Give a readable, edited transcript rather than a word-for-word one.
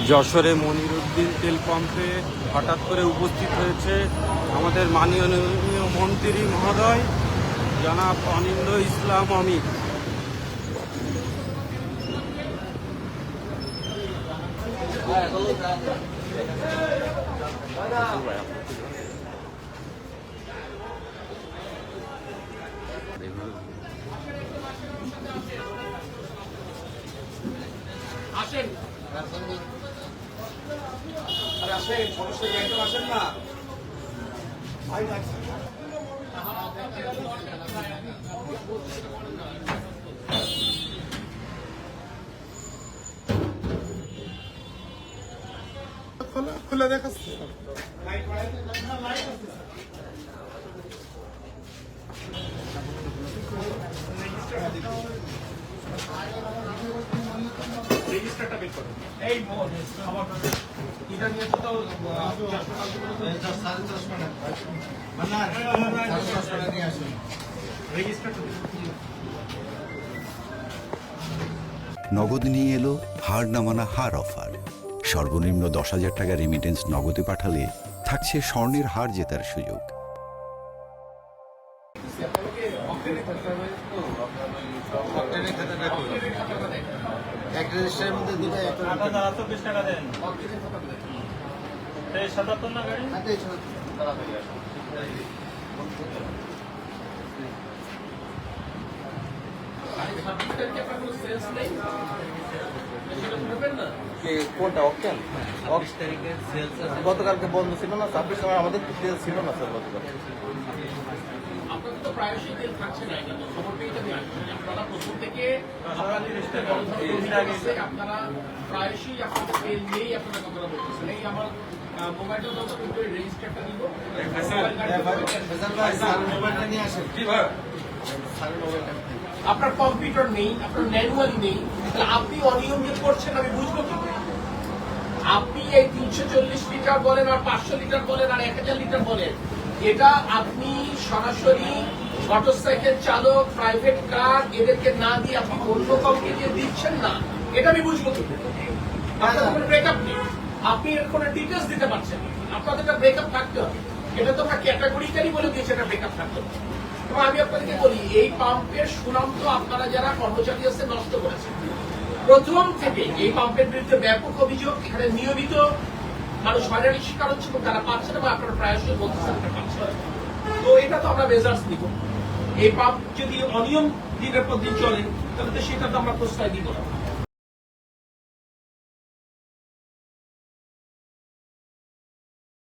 যশোরে মনিরুদ্দিন তেল পাম্পে হঠাৎ করে উপস্থিত হয়েছে আমাদের মাননীয় মন্ত্রী মহোদয় জনাব অনিন্দ্য ইসলাম অমিত। আসেন আরে আসেন সমস্যা একদম আসেন না খুলে দেখাচ্ছে রেজিস্টারটা বের করুন এই আমার এটা নিয়ে তো নগদ নিয়ে এলো হার না মানা হার অফার। সর্বনিম্ন 10,000 টাকা রেমিটেন্স নগদে পাঠালে থাকছে স্বর্ণের হার জেতার সুযোগ। এক রেজিস্টারের মধ্যে দুটো 8,024 টাকা দেন। 77 না গাড়ি? কোনটা অকেন? 20 তারিখে সেলস গতকালকে বন্ধ ছিল না, 26 সময় আমাদের সেলস ছিল না স্যার গতকাল। আপনাদের তো প্রায়শই তেল থাকছে না, এটা তো খবর পেয়ে যাবে। আপনারা প্রথম থেকে আপনারা প্রায়শই আপনাদের তেল নিয়েই আপনারা কথাটা বলতেছেন। এই আমার মোবাইলটা তো কিন্তু রেজিস্টারটা দিব। আপনার কম্পিউটার নেই, আপনার ম্যানুয়ালি নেই, তাহলে আপনি অনিয়ম যে করছেন আমি বুঝবো কি করে? আপনি এই 340 লিটার বলেন আর 500 লিটার বলেন আর 1000 লিটার বলেন, এটা আপনি সরাসরি মোটরসাইকেল চালক, প্রাইভেট কার এদেরকে না দিয়ে আপনি অন্য কাউকে দিয়ে দিচ্ছেন না, এটা আমি বুঝবো কি করে? আপনার কোনো ব্রেকআপ নেই, আপনি এর কোনো ডিটেলস দিতে পারছেন না, আপনাদের একটা ব্রেকআপ থাকতে হবে। এটা তো আমরা ক্যাটাগরিক্যালি বলে দিয়েছি এটা ব্রেকআপ থাকতে হবে। এবং আমি আপনাদেরকে বলি, এই পাম্পের সুনাম তো আপনারা যারা কর্মচারী আছে নষ্ট করেছেন। প্রথম থেকে এই পাম্পের বিরুদ্ধে ব্যাপক অভিযোগ, এখানে নিয়মিত মানুষ হয়রানির শিকার হচ্ছে এবং তারা পাচ্ছে না, বা আপনারা প্রায়শই বলতেছেন পাচ্ছে না। তো এটা তো আমরা মেজার্স নিব। এই পাম্প যদি অনিয়ম দিনের পর দিন চলে তাহলে তো সেটা তো আমরা প্রশ্রয় দিব না।